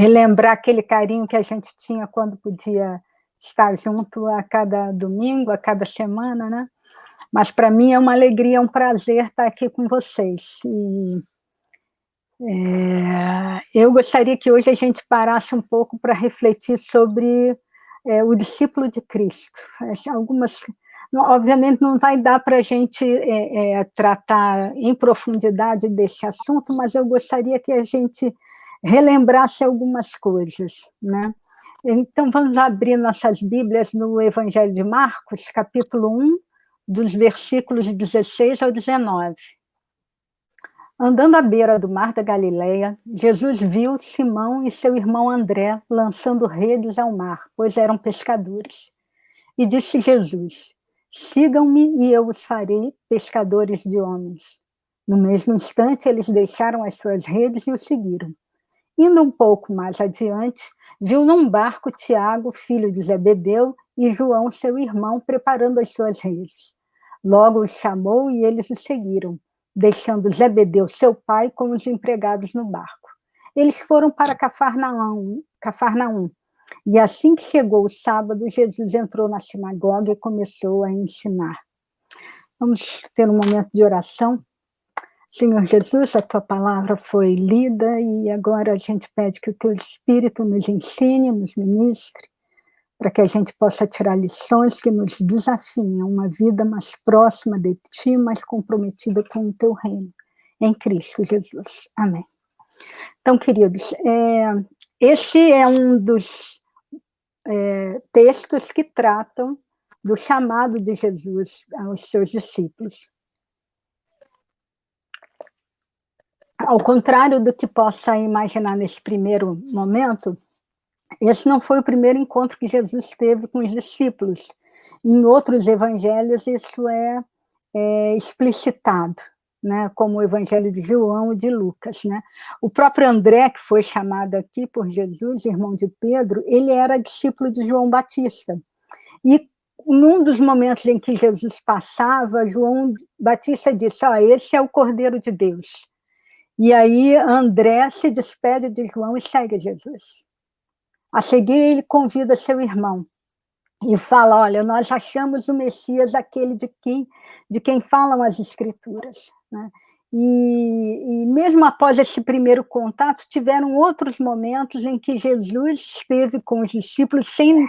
relembrar aquele carinho que a gente tinha quando podia estar junto a cada domingo, a cada semana, né. Mas para mim é uma alegria, é um prazer estar aqui com vocês. Eu gostaria que hoje a gente parasse um pouco para refletir sobre, o discípulo de Cristo. Algumas obviamente não vai dar para a gente, tratar em profundidade desse assunto, mas eu gostaria que a gente relembrasse algumas coisas, né. Então vamos abrir nossas Bíblias no Evangelho de Marcos, capítulo 1, dos versículos 16 ao 19. Andando à beira do mar da Galileia, Jesus viu Simão e seu irmão André lançando redes ao mar, pois eram pescadores. E disse Jesus: sigam-me e eu os farei pescadores de homens. No mesmo instante, eles deixaram as suas redes e o seguiram. Indo um pouco mais adiante, viu num barco Tiago, filho de Zebedeu, e João, seu irmão, preparando as suas redes. Logo os chamou e eles o seguiram, deixando Zebedeu, seu pai, com os empregados no barco. Eles foram para Cafarnaum, e assim que chegou o sábado, Jesus entrou na sinagoga e começou a ensinar. Vamos ter um momento de oração. Senhor Jesus, a tua palavra foi lida e agora a gente pede que o teu Espírito nos ensine, nos ministre, para que a gente possa tirar lições que nos desafiem a uma vida mais próxima de ti, mais comprometida com o teu reino. Em Cristo Jesus. Amém. Então, queridos, esse é um dos textos que tratam do chamado de Jesus aos seus discípulos. Ao contrário do que possa imaginar nesse primeiro momento, esse não foi o primeiro encontro que Jesus teve com os discípulos. Em outros evangelhos isso é explicitado, né, como o evangelho de João e de Lucas, né. O próprio André, que foi chamado aqui por Jesus, irmão de Pedro, ele era discípulo de João Batista. E num dos momentos em que Jesus passava, João Batista disse: esse é o Cordeiro de Deus. E aí André se despede de João e segue Jesus. A seguir ele convida seu irmão e fala: olha, nós achamos o Messias, aquele de quem falam as Escrituras, né? E mesmo após esse primeiro contato, tiveram outros momentos em que Jesus esteve com os discípulos sem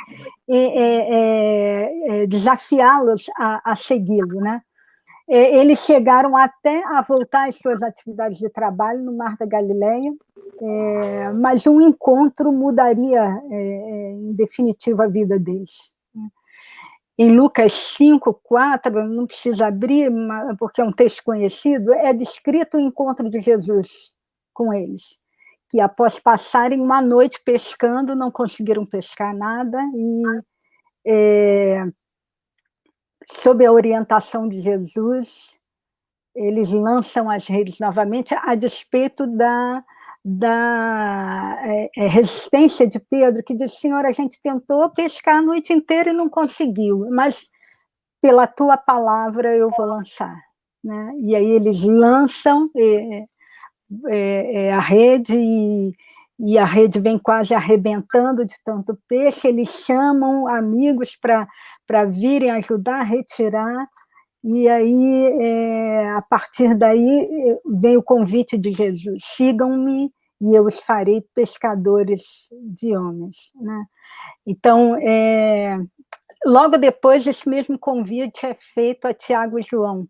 desafiá-los a segui-lo, né? Eles chegaram até a voltar às suas atividades de trabalho no Mar da Galileia, mas um encontro mudaria, em definitivo, a vida deles. Em Lucas 5:4, não precisa abrir, porque é um texto conhecido, é descrito o encontro de Jesus com eles, que após passarem uma noite pescando, não conseguiram pescar nada, e sob a orientação de Jesus, eles lançam as redes novamente, a despeito da resistência de Pedro, que diz: Senhor, a gente tentou pescar a noite inteira e não conseguiu, mas pela tua palavra eu vou lançar, né? E aí eles lançam a rede, e a rede vem quase arrebentando de tanto peixe, eles chamam amigos para virem ajudar a retirar, e aí, a partir daí, vem o convite de Jesus: sigam-me e eu os farei pescadores de homens, né? Então, logo depois, esse mesmo convite é feito a Tiago e João,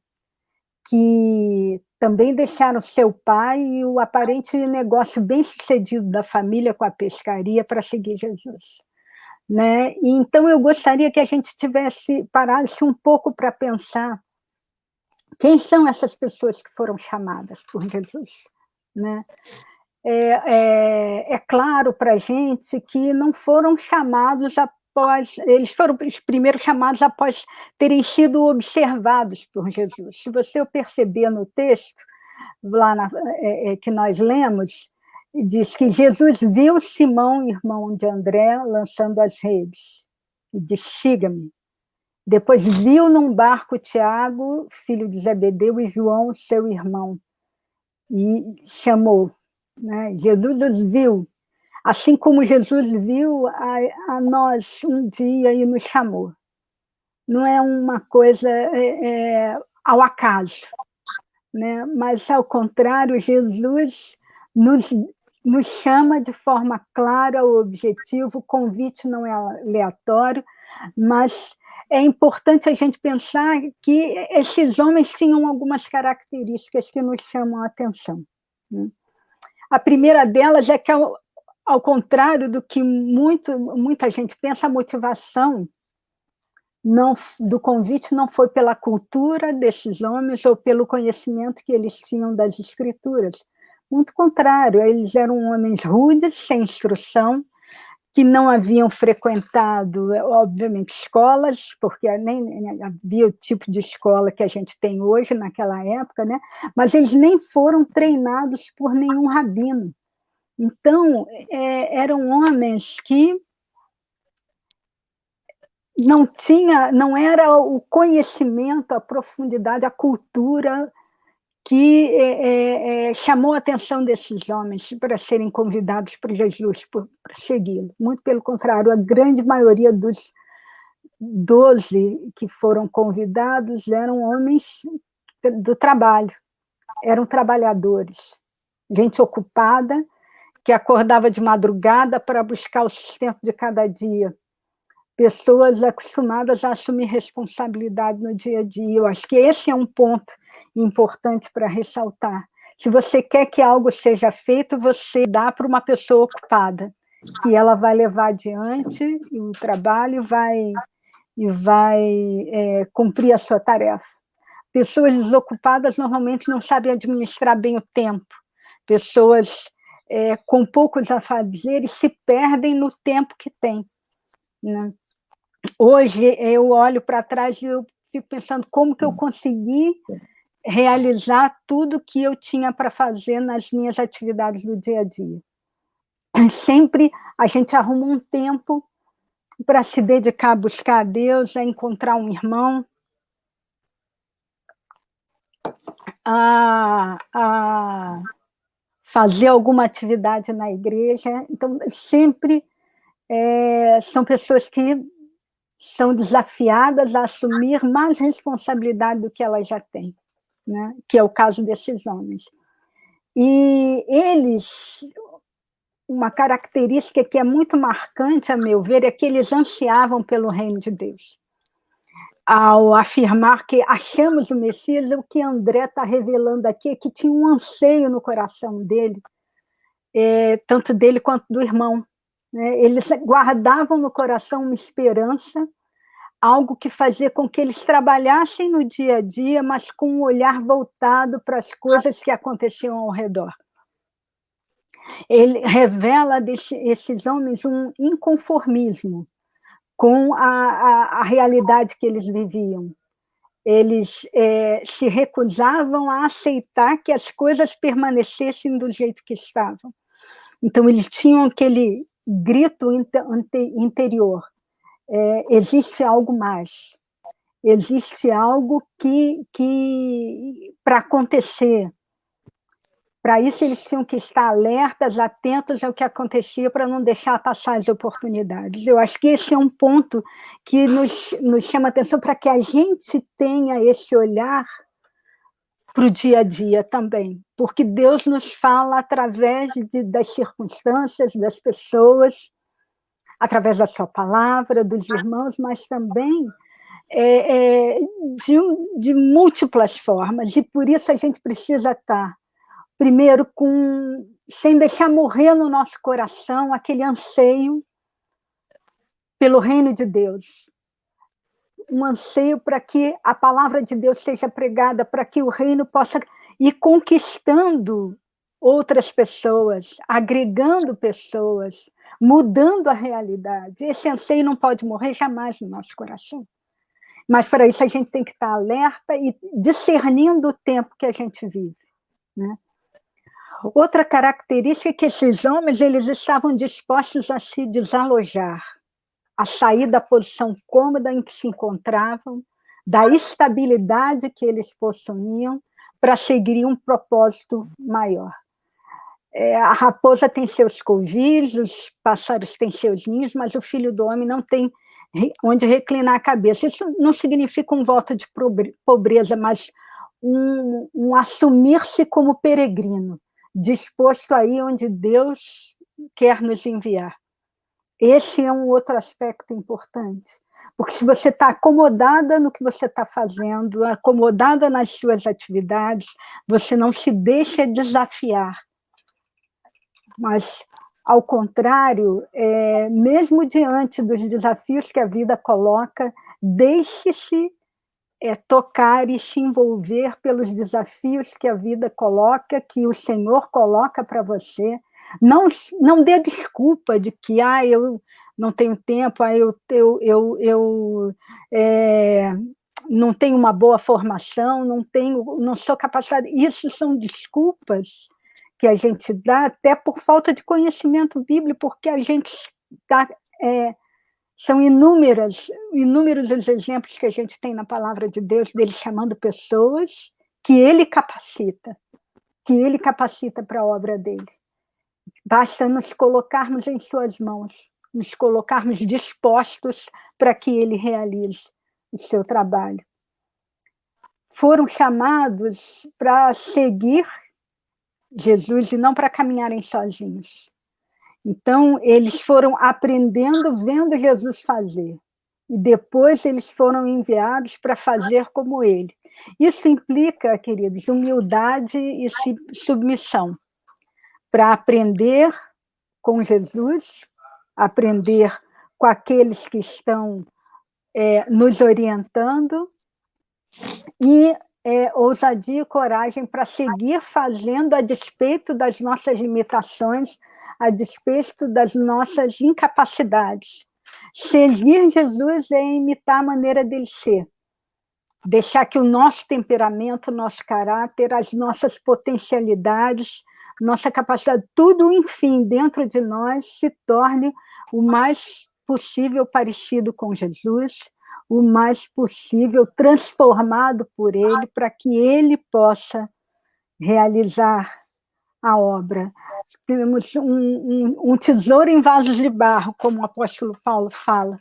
que também deixaram seu pai e o aparente negócio bem-sucedido da família com a pescaria para seguir Jesus, né? E então eu gostaria que a gente parasse um pouco para pensar quem são essas pessoas que foram chamadas por Jesus, né? É claro para a gente que não foram chamados eles foram os primeiros chamados após terem sido observados por Jesus. Se você perceber no texto, lá que nós lemos, diz que Jesus viu Simão, irmão de André, lançando as redes, e disse: siga-me. Depois viu num barco Tiago, filho de Zebedeu, e João, seu irmão, e chamou, né? Jesus os viu. Assim como Jesus viu a nós um dia e nos chamou. Não é uma coisa ao acaso, né? Mas, ao contrário, Jesus nos, nos chama de forma clara, o objetivo, o convite não é aleatório, mas é importante a gente pensar que esses homens tinham algumas características que nos chamam a atenção, né? A primeira delas é que, ao contrário do que muita gente pensa, a motivação do convite não foi pela cultura desses homens ou pelo conhecimento que eles tinham das escrituras. Muito contrário, eles eram homens rudes, sem instrução, que não haviam frequentado, obviamente, escolas, porque nem havia o tipo de escola que a gente tem hoje, naquela época, né? Mas eles nem foram treinados por nenhum rabino. Então, eram homens que não era o conhecimento, a profundidade, a cultura que chamou a atenção desses homens para serem convidados por Jesus, para segui-lo. Muito pelo contrário, a grande maioria dos 12 que foram convidados eram homens do trabalho, eram trabalhadores, gente ocupada, que acordava de madrugada para buscar o sustento de cada dia, pessoas acostumadas a assumir responsabilidade no dia a dia. Eu acho que esse é um ponto importante para ressaltar. Se você quer que algo seja feito, você dá para uma pessoa ocupada, que ela vai levar adiante o trabalho e vai cumprir a sua tarefa. Pessoas desocupadas normalmente não sabem administrar bem o tempo. Pessoas com poucos afazeres se perdem no tempo que têm, né? Hoje eu olho para trás e eu fico pensando como que eu consegui realizar tudo que eu tinha para fazer nas minhas atividades do dia a dia. Sempre a gente arruma um tempo para se dedicar a buscar a Deus, a encontrar um irmão, a fazer alguma atividade na igreja. Então, sempre são pessoas que são desafiadas a assumir mais responsabilidade do que elas já têm, né? Que é o caso desses homens. E eles, uma característica que é muito marcante, a meu ver, é que eles ansiavam pelo reino de Deus. Ao afirmar que achamos o Messias, o que André está revelando aqui é que tinha um anseio no coração dele, tanto dele quanto do irmão, né? Eles guardavam no coração uma esperança, algo que fazia com que eles trabalhassem no dia a dia, mas com um olhar voltado para as coisas que aconteciam ao redor. Ele revela esses homens um inconformismo com a realidade que eles viviam. Eles se recusavam a aceitar que as coisas permanecessem do jeito que estavam. Então, eles tinham aquele grito interior: existe algo mais, existe algo que para acontecer. Para isso, eles tinham que estar alertas, atentos ao que acontecia, para não deixar passar as oportunidades. Eu acho que esse é um ponto que nos chama a atenção, para que a gente tenha esse olhar para o dia a dia também, porque Deus nos fala através das circunstâncias, das pessoas, através da sua palavra, dos irmãos, mas também de múltiplas formas, e por isso a gente precisa estar, primeiro, sem deixar morrer no nosso coração aquele anseio pelo reino de Deus, um anseio para que a palavra de Deus seja pregada, para que o reino possa ir conquistando outras pessoas, agregando pessoas, mudando a realidade. Esse anseio não pode morrer jamais no nosso coração. Mas, para isso, a gente tem que estar alerta e discernindo o tempo que a gente vive, né? Outra característica é que esses homens, eles estavam dispostos a se desalojar, a sair da posição cômoda em que se encontravam, da estabilidade que eles possuíam, para seguir um propósito maior. A raposa tem seus covis, os pássaros têm seus ninhos, mas o filho do homem não tem onde reclinar a cabeça. Isso não significa um voto de pobreza, mas um assumir-se como peregrino, disposto a ir onde Deus quer nos enviar. Esse é um outro aspecto importante, porque se você está acomodada no que você está fazendo, acomodada nas suas atividades, você não se deixa desafiar. Mas, ao contrário, mesmo diante dos desafios que a vida coloca, deixe-se tocar e se envolver pelos desafios que a vida coloca, que o Senhor coloca para você. Não dê desculpa de que eu não tenho tempo, eu não tenho uma boa formação, não sou capacitada. Isso são desculpas que a gente dá até por falta de conhecimento bíblico, porque a gente está... são inúmeros os exemplos que a gente tem na palavra de Deus, dele chamando pessoas que ele capacita para a obra dele. Basta nos colocarmos em suas mãos, nos colocarmos dispostos para que ele realize o seu trabalho. Foram chamados para seguir Jesus e não para caminharem sozinhos. Então, eles foram aprendendo, vendo Jesus fazer. E depois eles foram enviados para fazer como ele. Isso implica, queridos, humildade e submissão. Para aprender com Jesus, aprender com aqueles que estão nos orientando, e ousadia e coragem para seguir fazendo a despeito das nossas limitações, a despeito das nossas incapacidades. Seguir Jesus é imitar a maneira dele ser. Deixar que o nosso temperamento, o nosso caráter, as nossas potencialidades, nossa capacidade, tudo, enfim, dentro de nós se torne o mais possível parecido com Jesus, o mais possível transformado por ele, para que ele possa realizar a obra. Temos um tesouro em vasos de barro, como o apóstolo Paulo fala,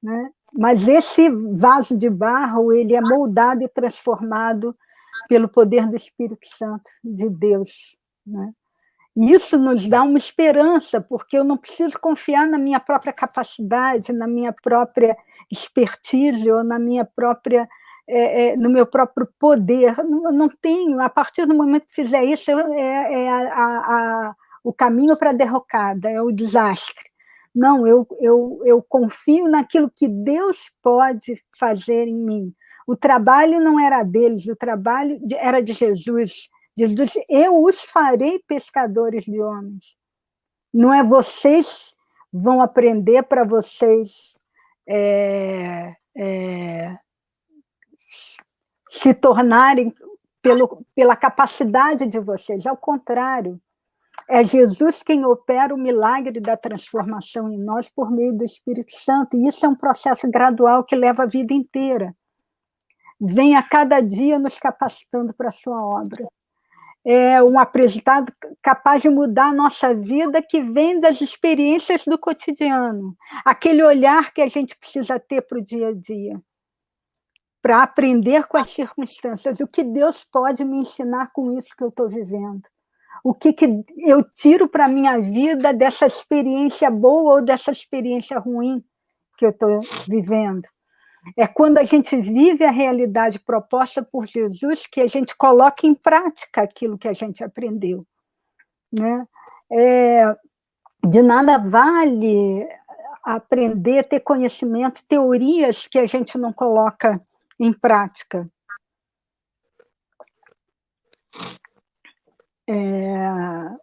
né? Mas esse vaso de barro, ele é moldado e transformado pelo poder do Espírito Santo de Deus, né? E isso nos dá uma esperança, porque eu não preciso confiar na minha própria capacidade, na minha própria expertise, ou na minha própria, no meu próprio poder. Não tenho. A partir do momento que fizer isso, o caminho para a derrocada, é o desastre. Não, eu confio naquilo que Deus pode fazer em mim. O trabalho não era deles, o trabalho era de Jesus. Jesus, eu os farei pescadores de homens. Não é vocês vão aprender para vocês se tornarem pela capacidade de vocês. Ao contrário, é Jesus quem opera o milagre da transformação em nós por meio do Espírito Santo. E isso é um processo gradual que leva a vida inteira. Vem a cada dia nos capacitando para a sua obra. É um aprendizado capaz de mudar a nossa vida, que vem das experiências do cotidiano, aquele olhar que a gente precisa ter para o dia a dia, para aprender com as circunstâncias. O que Deus pode me ensinar com isso que eu estou vivendo? O que eu tiro para a minha vida dessa experiência boa ou dessa experiência ruim que eu estou vivendo? É quando a gente vive a realidade proposta por Jesus que a gente coloca em prática aquilo que a gente aprendeu, né? De nada vale aprender, ter conhecimento, teorias que a gente não coloca em prática.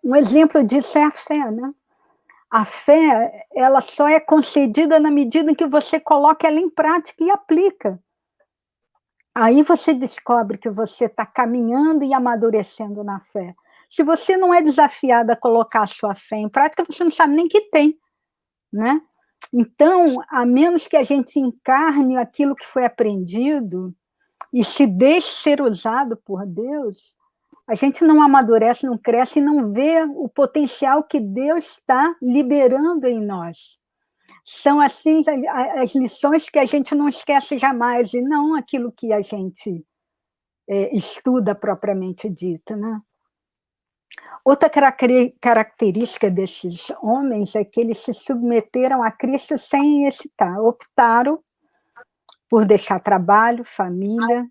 Um exemplo disso é a fé, né? A fé, ela só é concedida na medida em que você coloca ela em prática e aplica. Aí você descobre que você está caminhando e amadurecendo na fé. Se você não é desafiado a colocar a sua fé em prática, você não sabe nem que tem, né? Então, a menos que a gente encarne aquilo que foi aprendido e se deixe ser usado por Deus, A gente não amadurece, não cresce e não vê o potencial que Deus está liberando em nós. São, assim, as lições que a gente não esquece jamais, e não aquilo que a gente estuda propriamente dito, né? Outra característica desses homens é que eles se submeteram a Cristo sem hesitar, optaram por deixar trabalho, família,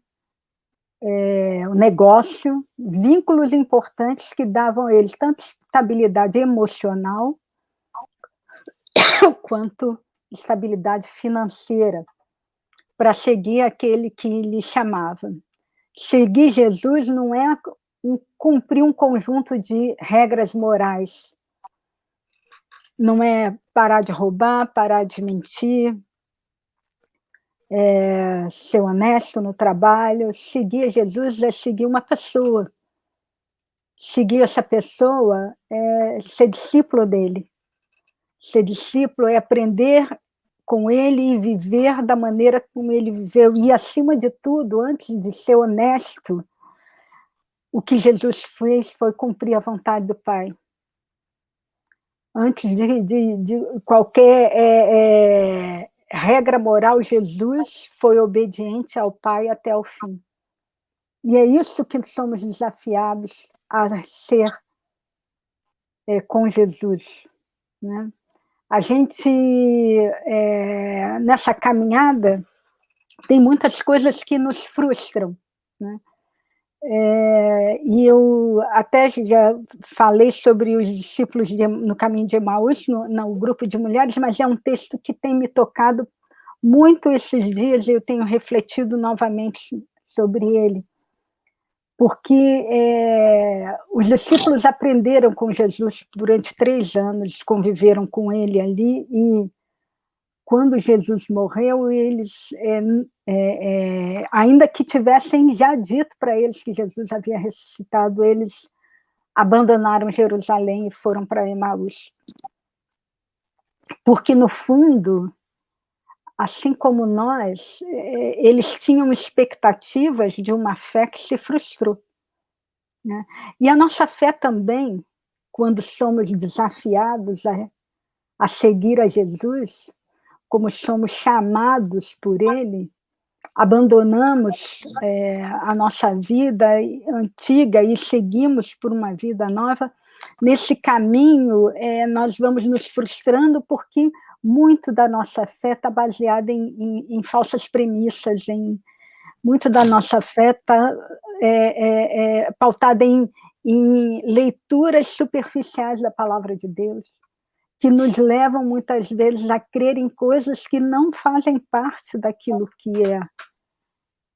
o negócio, vínculos importantes que davam a eles tanto estabilidade emocional quanto estabilidade financeira, para seguir aquele que lhe chamava. Seguir Jesus não é cumprir um conjunto de regras morais, não é parar de roubar, parar de mentir, ser honesto no trabalho. Seguir Jesus é seguir uma pessoa. Seguir essa pessoa é ser discípulo dele. Ser discípulo é aprender com ele e viver da maneira como ele viveu. E, acima de tudo, antes de ser honesto, o que Jesus fez foi cumprir a vontade do Pai. Antes de qualquer regra moral, Jesus foi obediente ao Pai até o fim. E é isso que somos desafiados a ser com Jesus, né? A gente, nessa caminhada, tem muitas coisas que nos frustram, né? E eu até já falei sobre os discípulos no caminho de Emaús, no grupo de mulheres, mas é um texto que tem me tocado muito esses dias, e eu tenho refletido novamente sobre ele, porque os discípulos aprenderam com Jesus durante 3 anos, conviveram com ele ali, e quando Jesus morreu, eles, ainda que tivessem já dito para eles que Jesus havia ressuscitado, eles abandonaram Jerusalém e foram para Emaús. Porque, no fundo, assim como nós, eles tinham expectativas de uma fé que se frustrou, né? E a nossa fé também, quando somos desafiados a seguir a Jesus, como somos chamados por ele, abandonamos a nossa vida antiga e seguimos por uma vida nova, nesse caminho nós vamos nos frustrando porque muito da nossa fé está baseada em falsas premissas, muito da nossa fé está pautada em leituras superficiais da palavra de Deus, que nos levam muitas vezes a crer em coisas que não fazem parte daquilo que é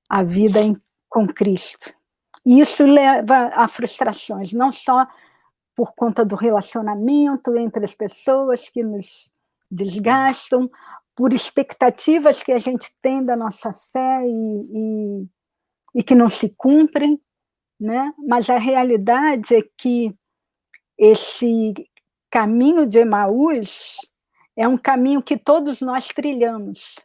a vida com Cristo. E isso leva a frustrações, não só por conta do relacionamento entre as pessoas que nos desgastam, por expectativas que a gente tem da nossa fé e que não se cumprem, né? Mas a realidade é que esse caminho de Emaús é um caminho que todos nós trilhamos,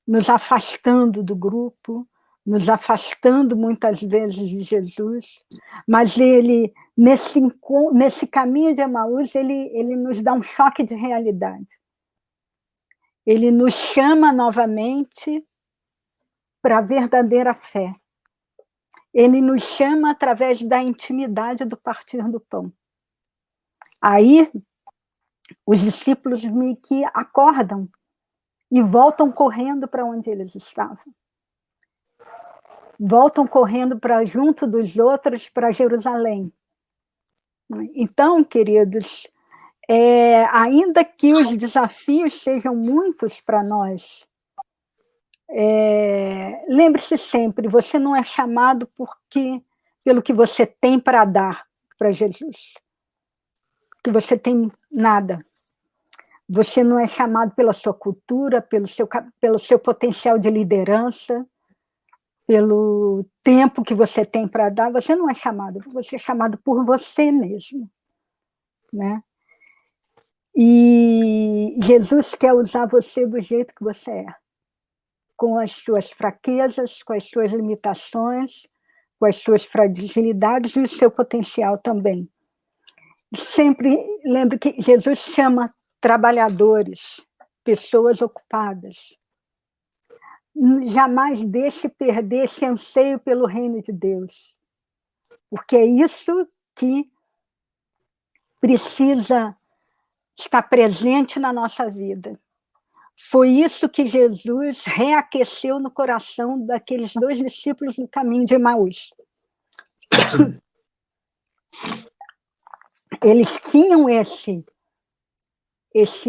nos afastando do grupo, nos afastando muitas vezes de Jesus, mas ele, nesse caminho de Emaús, ele nos dá um choque de realidade. Ele nos chama novamente para a verdadeira fé. Ele nos chama através da intimidade do partir do pão. Aí, os discípulos meio que acordam e voltam correndo para onde eles estavam. Voltam correndo para junto dos outros, para Jerusalém. Então, queridos, ainda que os desafios sejam muitos para nós, lembre-se sempre, você não é chamado pelo que você tem para dar para Jesus, que você tem nada. Você não é chamado pela sua cultura, pelo seu potencial de liderança, pelo tempo que você tem para dar. Você não é chamado, você é chamado por você mesmo, né? E Jesus quer usar você do jeito que você é, com as suas fraquezas, com as suas limitações, com as suas fragilidades e o seu potencial também. Sempre lembre que Jesus chama trabalhadores, pessoas ocupadas. Jamais deixe perder esse anseio pelo reino de Deus, porque é isso que precisa estar presente na nossa vida. Foi isso que Jesus reaqueceu no coração daqueles 2 discípulos no caminho de Emaús. Eles tinham esse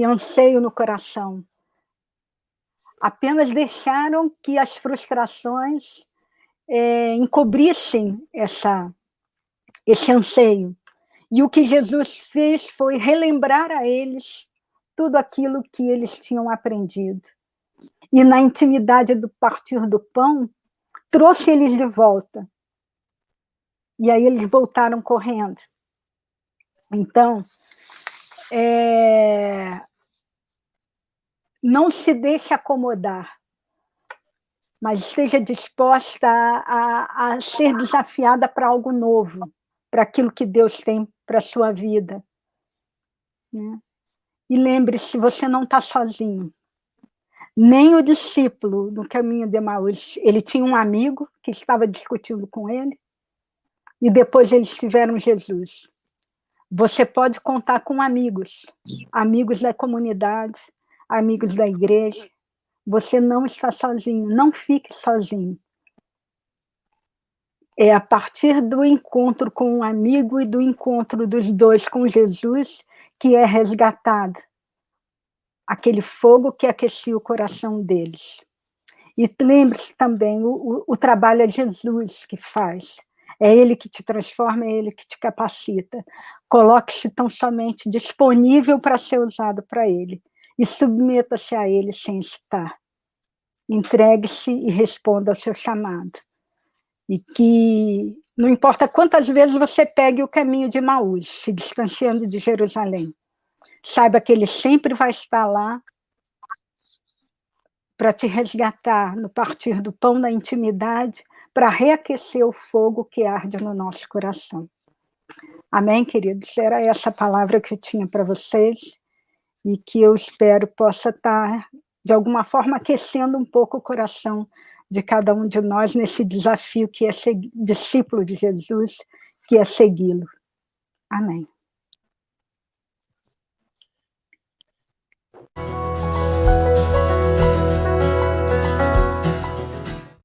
anseio no coração. Apenas deixaram que as frustrações encobrissem esse anseio. E o que Jesus fez foi relembrar a eles tudo aquilo que eles tinham aprendido. E na intimidade do partir do pão, trouxe eles de volta. E aí eles voltaram correndo. Então, não se deixe acomodar, mas esteja disposta a ser desafiada para algo novo, para aquilo que Deus tem para a sua vida. Né? E lembre-se, você não está sozinho. Nem o discípulo no caminho de Emaús, ele tinha um amigo que estava discutindo com ele, e depois eles tiveram Jesus. Você pode contar com amigos, amigos da comunidade, amigos da igreja. Você não está sozinho, não fique sozinho. É a partir do encontro com um amigo e do encontro dos 2 com Jesus que é resgatado aquele fogo que aquecia o coração deles. E lembre-se também, o trabalho é Jesus que faz. É Ele que te transforma, é Ele que te capacita. Coloque-se tão somente disponível para ser usado para Ele. E submeta-se a Ele sem hesitar. Entregue-se e responda ao seu chamado. E que não importa quantas vezes você pegue o caminho de Emaús, se distanciando de Jerusalém, saiba que Ele sempre vai estar lá para te resgatar no partir do pão da intimidade, para reaquecer o fogo que arde no nosso coração. Amém, queridos? Era essa palavra que eu tinha para vocês e que eu espero possa estar, de alguma forma, aquecendo um pouco o coração de cada um de nós nesse desafio que é ser discípulo de Jesus, que é segui-lo. Amém.